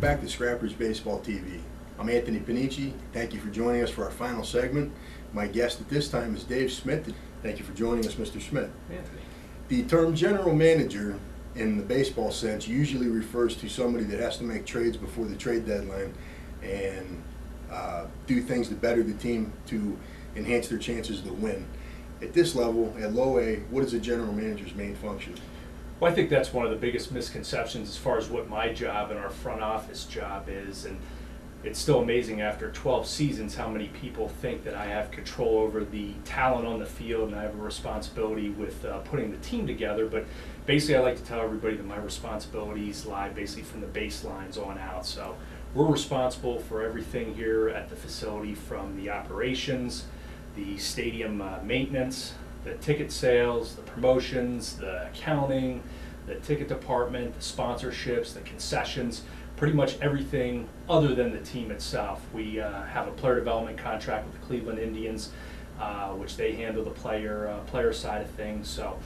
back to Scrappers Baseball TV. I'm Anthony Panici. Thank you for joining us for our final segment. My guest at this time is Dave Smith. Thank you for joining us, Mr. Smith. Anthony. The term general manager in the baseball sense usually refers to somebody that has to make trades before the trade deadline and do things to better the team to enhance their chances to win. At this level, at low A, what is a general manager's main function? Well, I think that's one of the biggest misconceptions as far as what my job and our front office job is. And it's still amazing after 12 seasons how many people think that I have control over the talent on the field and I have a responsibility with putting the team together. But basically, I like to tell everybody that my responsibilities lie basically from the baselines on out. So we're responsible for everything here at the facility, from the operations, the stadium maintenance, the ticket sales, the promotions, the accounting, the ticket department, the sponsorships, the concessions, pretty much everything other than the team itself. We have a player development contract with the Cleveland Indians, which they handle the player side of things. So,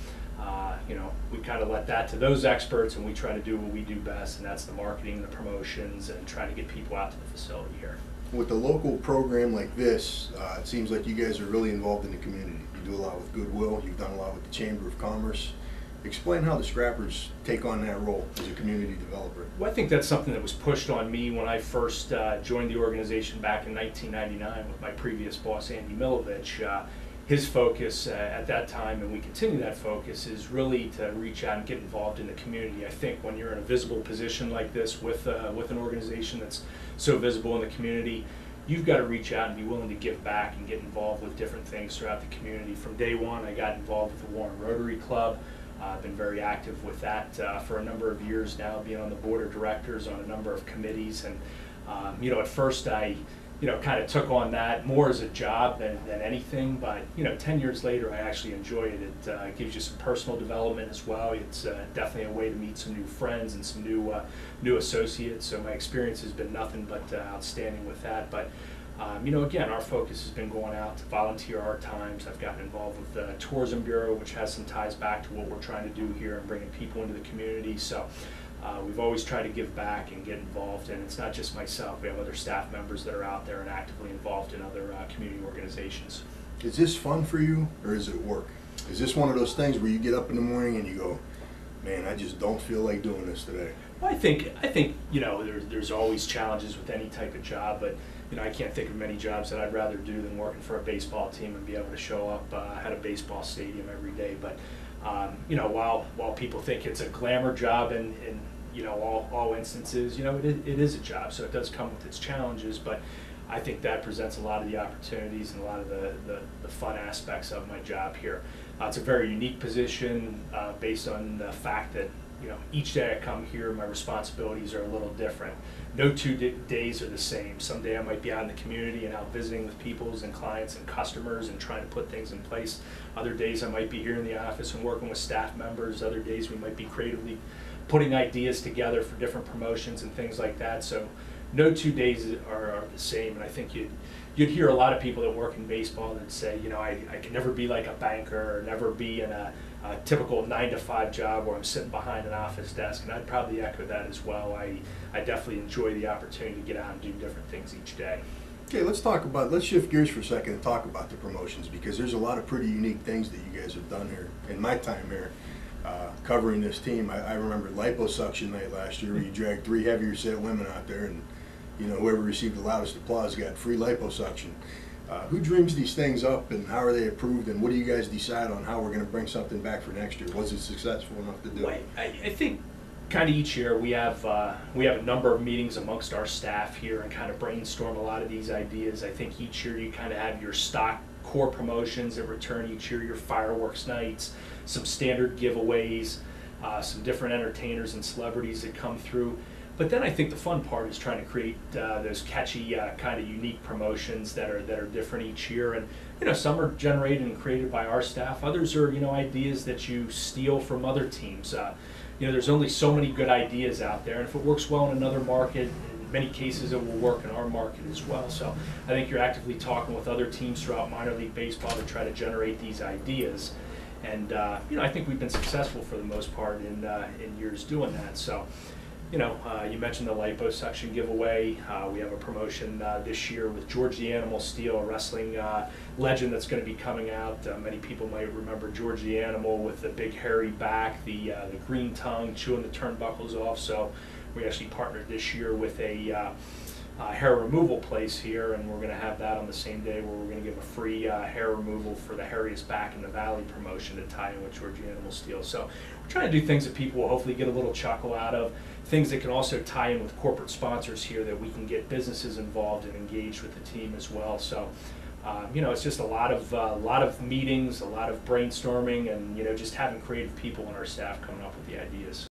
we kind of let that to those experts, and we try to do what we do best, and that's the marketing, the promotions, and trying to get people out to the facility here. With a local program like this, it seems like you guys are really involved in the community. You do a lot with Goodwill. You've done a lot with the Chamber of Commerce. Explain how the Scrappers take on that role as a community developer. Well, I think that's something that was pushed on me when I first joined the organization back in 1999 with my previous boss, Andy Milovich. His focus at that time, and we continue that focus, is really to reach out and get involved in the community. I think when you're in a visible position like this with an organization that's so visible in the community, you've got to reach out and be willing to give back and get involved with different things throughout the community. From day one, I got involved with the Warren Rotary Club. I've been very active with that for a number of years now, being on the board of directors on a number of committees. And at first I kind of took on that more as a job than anything, but 10 years later I actually enjoy it. It gives you some personal development as well. It's definitely a way to meet some new friends and some new associates. So my experience has been nothing but outstanding with that. But again, our focus has been going out to volunteer our times. I've gotten involved with the Tourism Bureau, which has some ties back to what we're trying to do here and bringing people into the community. So we've always tried to give back and get involved, and it's not just myself. We have other staff members that are out there and actively involved in other community organizations. Is this fun for you, or is it work? Is this one of those things where you get up in the morning and you go, man, I just don't feel like doing this today? Well, I think there's always challenges with any type of job, but I can't think of many jobs that I'd rather do than working for a baseball team and be able to show up at a baseball stadium every day. But while people think it's a glamour job in all instances, it is a job, so it does come with its challenges. But I think that presents a lot of the opportunities and a lot of the fun aspects of my job here. It's a very unique position based on the fact that each day I come here, my responsibilities are a little different. No 2 days are the same. Some day I might be out in the community and out visiting with peoples and clients and customers and trying to put things in place. Other days I might be here in the office and working with staff members. Other days we might be creatively putting ideas together for different promotions and things like that. So no 2 days are the same, and I think you'd hear a lot of people that work in baseball that say, I can never be like a banker or never be in a typical 9-to-5 job where I'm sitting behind an office desk, and I'd probably echo that as well. I definitely enjoy the opportunity to get out and do different things each day. Okay, let's shift gears for a second and talk about the promotions, because there's a lot of pretty unique things that you guys have done here in my time here covering this team. I remember liposuction night last year where you dragged 3 heavier set women out there, and whoever received the loudest applause got free liposuction. Who dreams these things up, and how are they approved, and what do you guys decide on how we're going to bring something back for next year? Was it successful enough to do it? I think kind of each year we have a number of meetings amongst our staff here and kind of brainstorm a lot of these ideas. I think each year you kind of have your stock core promotions that return each year, your fireworks nights, some standard giveaways, some different entertainers and celebrities that come through. But then I think the fun part is trying to create those catchy, kind of unique promotions that are different each year. And some are generated and created by our staff. Others are ideas that you steal from other teams. There's only so many good ideas out there, and if it works well in another market, in many cases it will work in our market as well. So I think you're actively talking with other teams throughout minor league baseball to try to generate these ideas. And I think we've been successful for the most part in years doing that. So You mentioned the liposuction giveaway. We have a promotion this year with George the Animal Steele, a wrestling legend that's going to be coming out. Many people might remember George the Animal with the big hairy back, the green tongue, chewing the turnbuckles off. So we actually partnered this year with a hair removal place here, and we're going to have that on the same day where we're going to give a free hair removal for the hairiest back in the valley promotion to tie in with George the Animal Steele. So we're trying to do things that people will hopefully get a little chuckle out of, things that can also tie in with corporate sponsors here that we can get businesses involved and engaged with the team as well. So it's just a lot of meetings, a lot of brainstorming, and just having creative people on our staff coming up with the ideas.